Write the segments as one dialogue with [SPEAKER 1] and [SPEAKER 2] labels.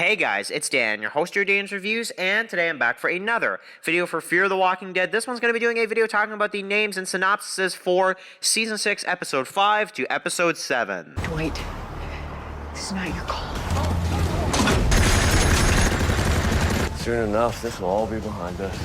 [SPEAKER 1] Hey guys, it's Dan, your host of your Dan's Reviews, and today I'm back for another video for Fear the Walking Dead. This one's going to be doing a video talking about the names and synopses for Season 6, Episode 5 to Episode 7.
[SPEAKER 2] Dwight, this is not your call.
[SPEAKER 3] Soon enough, this will all be behind us.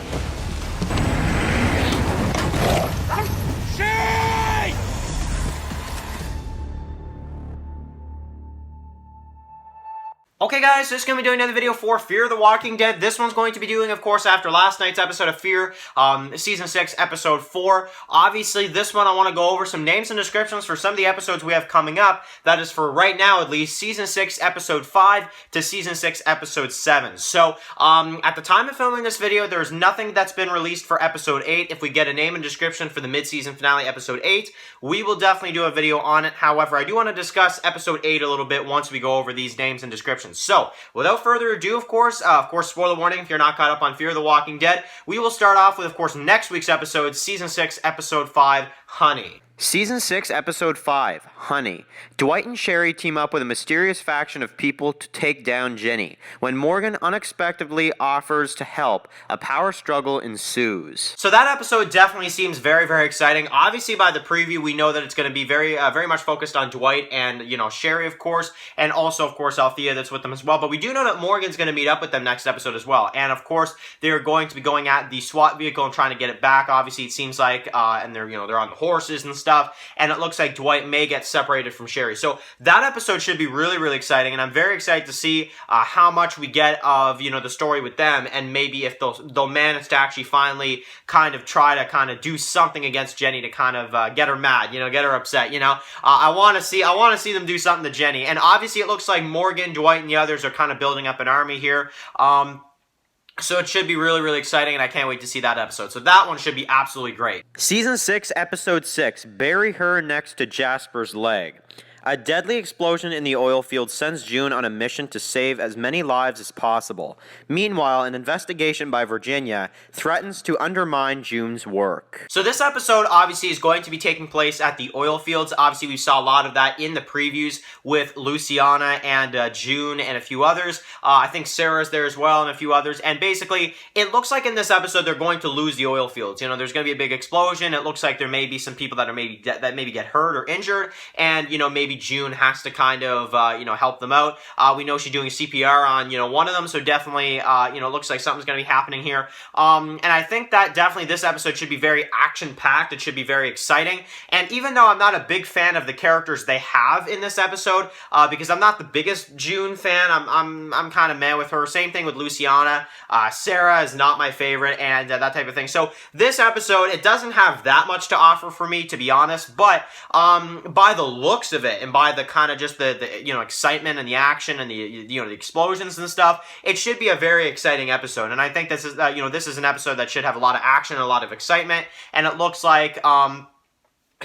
[SPEAKER 1] Okay guys, so this is going to be doing another video for Fear the Walking Dead. This one's going to be doing, of course, after last night's episode of Fear, Season 6, Episode 4. Obviously, this one I want to go over some names and descriptions for some of the episodes we have coming up. That is for right now, at least, Season 6, Episode 5 to Season 6, Episode 7. So, at the time of filming this video, there's nothing that's been released for Episode 8. If we get a name and description for the mid-season finale, Episode 8, we will definitely do a video on it. However, I do want to discuss Episode 8 a little bit once we go over these names and descriptions. So, without further ado, of course, spoiler warning if you're not caught up on Fear the Walking Dead, we will start off with, of course, next week's episode, Season 6, Episode 5, Honey. Season 6, Episode 5, Honey. Dwight and Sherry team up with a mysterious faction of people to take down Jenny. When Morgan unexpectedly offers to help, a power struggle ensues. So that episode definitely seems very, very exciting. Obviously, by the preview, we know that it's going to be very much focused on Dwight and, Sherry, of course, and also, of course, Althea that's with them as well. But we do know that Morgan's going to meet up with them next episode as well. And, of course, they're going to be going at the SWAT vehicle and trying to get it back. Obviously, it seems like, and they're on the horses and stuff, and it looks like Dwight may get separated from Sherry. So that episode should be really, really exciting, and I'm very excited to see how much we get of, the story with them, and maybe if they'll manage to actually finally kind of try to do something against Jenny to kind of get her mad, get her upset, I want to see them do something to Jenny, and obviously it looks like Morgan, Dwight, and the others are kind of building up an army here. So it should be really, really exciting, and I can't wait to see that episode. So that one should be absolutely great. Season 6, Episode 6, Bury Her Next to Jasper's Leg. A deadly explosion in the oil field sends June on a mission to save as many lives as possible. Meanwhile, an investigation by Virginia threatens to undermine June's work. So this episode obviously is going to be taking place at the oil fields. Obviously, we saw a lot of that in the previews with Luciana and June and a few others. I think Sarah's there as well and a few others. And basically, it looks like in this episode they're going to lose the oil fields. There's going to be a big explosion. It looks like there may be some people that are maybe get hurt or injured, and maybe June has to kind of, help them out. We know she's doing CPR on, one of them, so definitely, looks like something's going to be happening here. And I think that definitely this episode should be very action-packed. It should be very exciting. And even though I'm not a big fan of the characters they have in this episode, because I'm not the biggest June fan, I'm kind of mad with her. Same thing with Luciana. Sarah is not my favorite, and that type of thing. So this episode, it doesn't have that much to offer for me, to be honest, but by the looks of it, and by the kind of just the excitement and the action and the explosions and stuff, it should be a very exciting episode. And I think this is this is an episode that should have a lot of action and a lot of excitement. And it looks like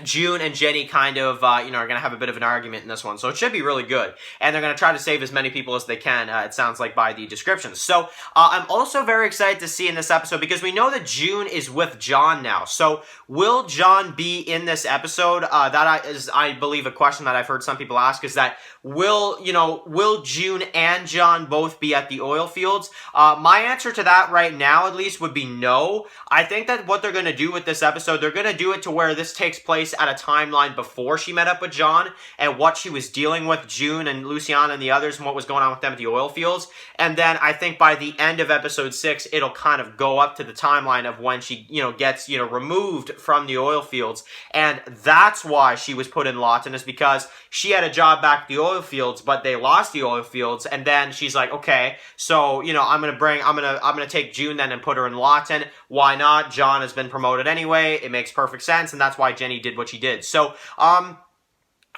[SPEAKER 1] June and Jenny kind of, are going to have a bit of an argument in this one. So it should be really good. And they're going to try to save as many people as they can, it sounds like, by the descriptions. So I'm also very excited to see in this episode, because we know that June is with John now. So will John be in this episode? That is, I believe, a question that I've heard some people ask, is that will June and John both be at the oil fields? My answer to that right now, at least, would be no. I think that what they're going to do with this episode, they're going to do it to where this takes place at a timeline before she met up with John, and what she was dealing with, June and Luciana and the others, and what was going on with them at the oil fields. And then I think by the end of episode 6, it'll kind of go up to the timeline of when she, gets, removed from the oil fields. And that's why she was put in Lawton, is because she had a job back at the oil fields, but they lost the oil fields. And then she's like, okay, so, I'm going to take June then and put her in Lawton. Why not? John has been promoted anyway. It makes perfect sense. And that's why Jenny did what she did. So,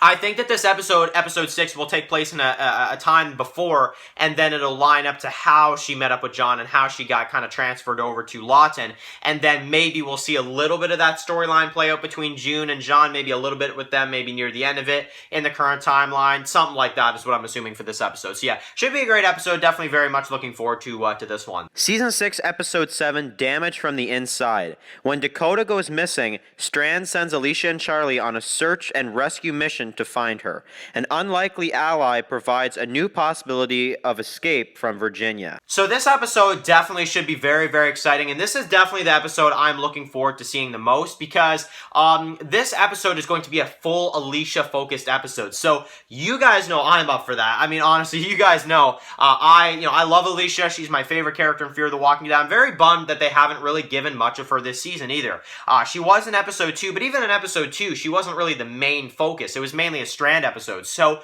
[SPEAKER 1] I think that this episode 6, will take place in a time before, and then it'll line up to how she met up with John and how she got kind of transferred over to Lawton. And then maybe we'll see a little bit of that storyline play out between June and John, maybe a little bit with them, maybe near the end of it in the current timeline. Something like that is what I'm assuming for this episode. So yeah, should be a great episode. Definitely very much looking forward to this one. Season 6, Episode 7, Damage from the Inside. When Dakota goes missing, Strand sends Alicia and Charlie on a search and rescue mission mission to find her. An unlikely ally provides a new possibility of escape from Virginia. So this episode definitely should be very, very exciting, and this is definitely the episode I'm looking forward to seeing the most, because this episode is going to be a full Alicia-focused episode. So you guys know I'm up for that. I mean, honestly, you guys know I love Alicia. She's my favorite character in Fear the Walking Dead. I'm very bummed that they haven't really given much of her this season either. She was in episode 2, but even in episode 2, she wasn't really the main focus. It was mainly a Strand episode. So,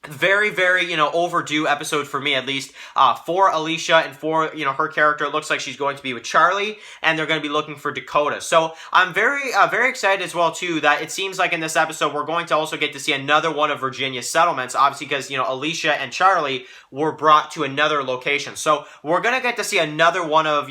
[SPEAKER 1] very, very, overdue episode for me, at least, for Alicia and for, her character. It looks like she's going to be with Charlie, and they're going to be looking for Dakota. So I'm very, very excited as well, too, that it seems like in this episode, we're going to also get to see another one of Virginia's settlements, obviously, because, Alicia and Charlie were brought to another location. So we're going to get to see another one of,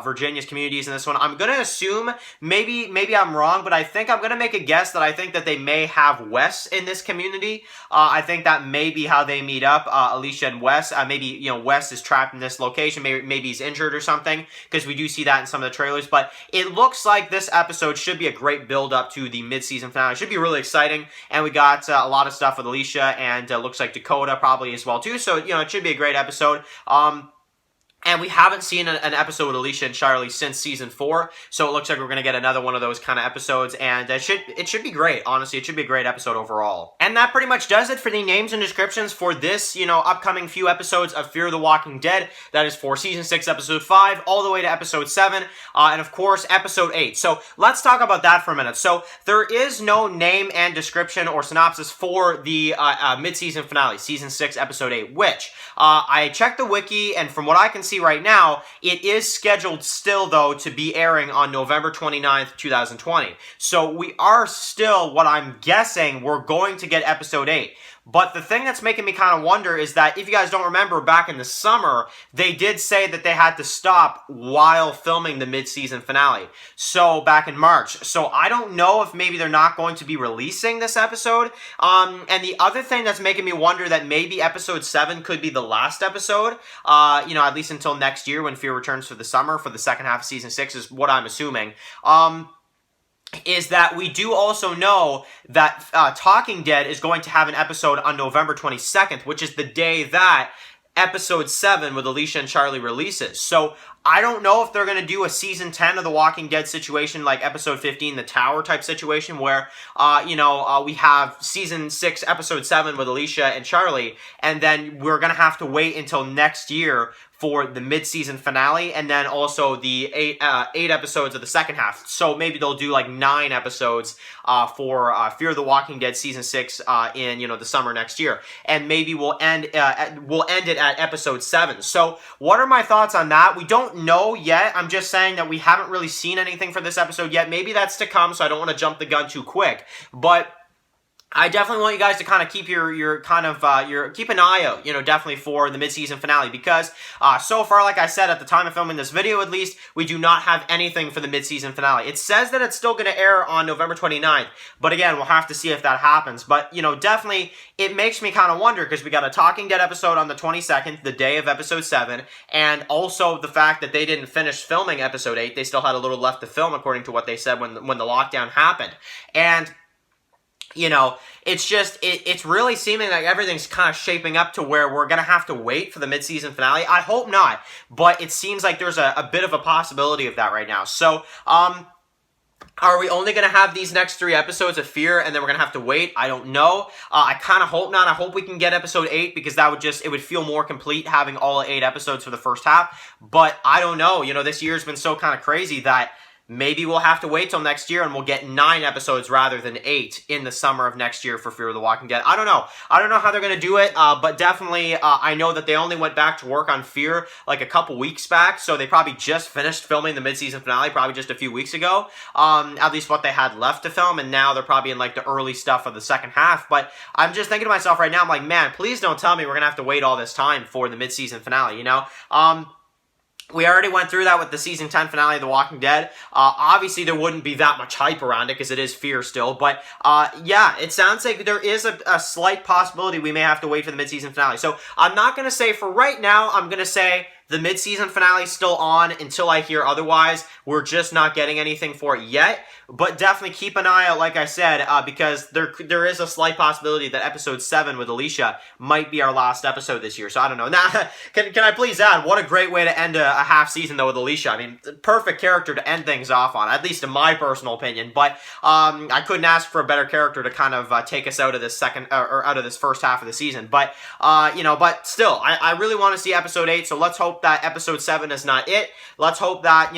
[SPEAKER 1] Virginia's communities in this one. I'm going to assume, maybe I'm wrong, but I think I'm going to make a guess that I think that they may have Wes in this community. I think that may be how they meet up, Alicia and Wes. Maybe, Wes is trapped in this location. Maybe he's injured or something, because we do see that in some of the trailers. But it looks like this episode should be a great build-up to the mid-season finale. It should be really exciting, and we got a lot of stuff with Alicia, and looks like Dakota probably as well, too. So, it should be a great episode. And we haven't seen an episode with Alicia and Charlie since season 4, so it looks like we're going to get another one of those kind of episodes, and it should be great. Honestly, it should be a great episode overall. And that pretty much does it for the names and descriptions for this, upcoming few episodes of Fear the Walking Dead. That is for season 6, episode 5, all the way to episode 7, and of course, episode 8. So let's talk about that for a minute. So there is no name and description or synopsis for the mid-season finale, season 6, episode 8, which I checked the wiki, and from what I can see right now, it is scheduled still, though, to be airing on November 29th, 2020. So we are still, what I'm guessing, we're going to get episode 8. But the thing that's making me kind of wonder is that, if you guys don't remember, back in the summer, they did say that they had to stop while filming the mid-season finale. So, back in March. So, I don't know if maybe they're not going to be releasing this episode. And the other thing that's making me wonder that maybe episode 7 could be the last episode, at least until next year when Fear returns for the summer, for the second half of season 6, is what I'm assuming. Is that we do also know that Talking Dead is going to have an episode on November 22nd, which is the day that episode 7 with Alicia and Charlie releases. So I don't know if they're going to do a season 10 of The Walking Dead situation like episode 15, the Tower type situation, where, we have season 6, episode 7 with Alicia and Charlie, and then we're going to have to wait until next year for the mid-season finale, and then also the 8 episodes of the second half. So maybe they'll do like 9 episodes for Fear the Walking Dead season 6 in the summer next year, and maybe we'll end it at episode 7. So what are my thoughts on that? We don't know yet. I'm just saying that we haven't really seen anything for this episode yet. Maybe that's to come, so I don't want to jump the gun too quick, but I definitely want you guys to kind of keep keep an eye out, definitely for the mid-season finale, because so far, like I said, at the time of filming this video at least, we do not have anything for the mid-season finale. It says that it's still going to air on November 29th, but again, we'll have to see if that happens. But, definitely, it makes me kind of wonder, because we got a Talking Dead episode on the 22nd, the day of episode 7, and also the fact that they didn't finish filming episode 8. They still had a little left to film, according to what they said when the lockdown happened. And it's really seeming like everything's kind of shaping up to where we're going to have to wait for the mid-season finale. I hope not, but it seems like there's a bit of a possibility of that right now. So, are we only going to have these next 3 episodes of Fear, and then we're going to have to wait? I don't know. I kind of hope not. I hope we can get episode 8, because it would feel more complete having all 8 episodes for the first half. But I don't know. This year's been so kind of crazy that maybe we'll have to wait till next year and we'll get 9 episodes rather than 8 in the summer of next year for Fear of the Walking Dead. I don't know. I don't know how they're going to do it, but definitely I know that they only went back to work on Fear like a couple weeks back, so they probably just finished filming the mid-season finale probably just a few weeks ago, at least what they had left to film, and now they're probably in like the early stuff of the second half. But I'm just thinking to myself right now, I'm like, man, please don't tell me we're going to have to wait all this time for the mid-season finale, We already went through that with the season 10 finale of The Walking Dead. Obviously, there wouldn't be that much hype around it because it is Fear still. But, yeah, it sounds like there is a slight possibility we may have to wait for the mid-season finale. So, I'm not going to say for right now, I'm going to say The mid-season finale is still on until I hear otherwise. We're just not getting anything for it yet. But definitely keep an eye out, like I said, because there is a slight possibility that episode 7 with Alicia might be our last episode this year. So I don't know. Now, can I please add, what a great way to end a half season, though, with Alicia. I mean, perfect character to end things off on, at least in my personal opinion. But I couldn't ask for a better character to kind of take us out of this out of this first half of the season. But, but still, I really want to see episode 8. So let's hope that episode 7 is not it. Let's hope that,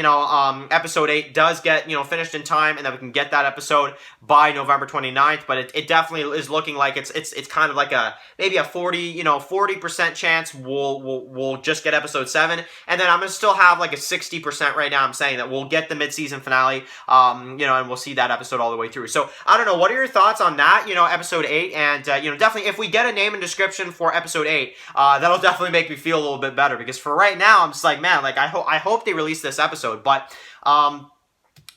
[SPEAKER 1] episode 8 does get, finished in time, and that we can get that episode by November 29th. But it definitely is looking like it's kind of like maybe a 40% chance we'll just get episode 7, and then I'm gonna still have like a 60% right now. I'm saying that we'll get the mid-season finale, and we'll see that episode all the way through. So I don't know. What are your thoughts on that? Episode 8, and definitely if we get a name and description for episode 8, that'll definitely make me feel a little bit better, because for right now I'm just like, man, like I hope they release this episode, but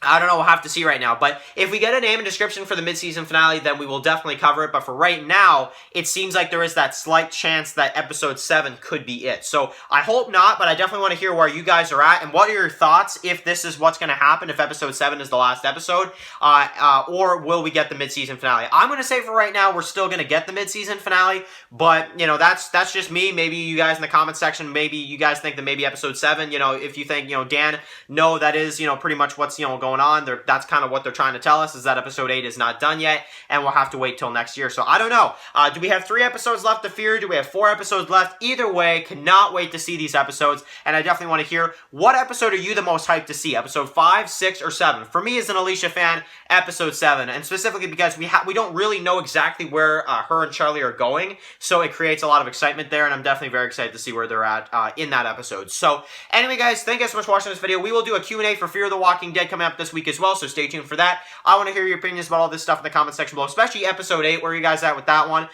[SPEAKER 1] I don't know, we'll have to see right now. But if we get a name and description for the mid-season finale, then we will definitely cover it. But for right now, it seems like there is that slight chance that episode 7 could be it. So I hope not, but I definitely want to hear where you guys are at, and what are your thoughts if this is what's going to happen, if episode 7 is the last episode, or will we get the mid-season finale? I'm going to say for right now, we're still going to get the mid-season finale, but, that's just me. Maybe you guys in the comment section, maybe you guys think that maybe episode 7, if you think, Dan, no, that is, pretty much what's, going on. That's kind of what they're trying to tell us, is that episode 8 is not done yet, and we'll have to wait till next year. So I don't know. Do we have 3 episodes left of Fear? Do we have 4 episodes left? Either way, cannot wait to see these episodes, and I definitely want to hear, what episode are you the most hyped to see? Episode 5, 6, or 7? For me, as an Alicia fan, episode 7, and specifically because we don't really know exactly where her and Charlie are going, so it creates a lot of excitement there, and I'm definitely very excited to see where they're at in that episode. So anyway, guys, thank you so much for watching this video. We will do a Q&A for Fear the Walking Dead coming up this week as well, so stay tuned for that. I want to hear your opinions about all this stuff in the comment section below, especially episode 8. Where are you guys at with that one?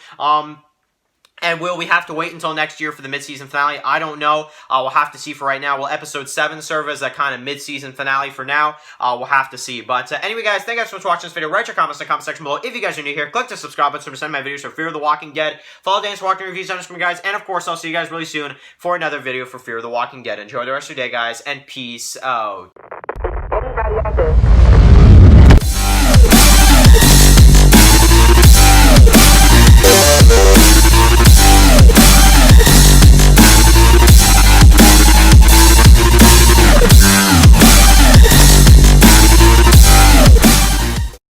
[SPEAKER 1] And will we have to wait until next year for the mid-season finale? I don't know. We'll have to see for right now. Will episode 7 serve as that kind of mid-season finale for now? We'll have to see. But anyway, guys, thank you guys so much for watching this video. Write your comments in the comment section below. If you guys are new here, click the subscribe button to send my videos for Fear the Walking Dead. Follow Dan's Walking Reviews on Instagram, guys. And, of course, I'll see you guys really soon for another video for Fear the Walking Dead. Enjoy the rest of your day, guys, and peace out.
[SPEAKER 4] Anybody out there?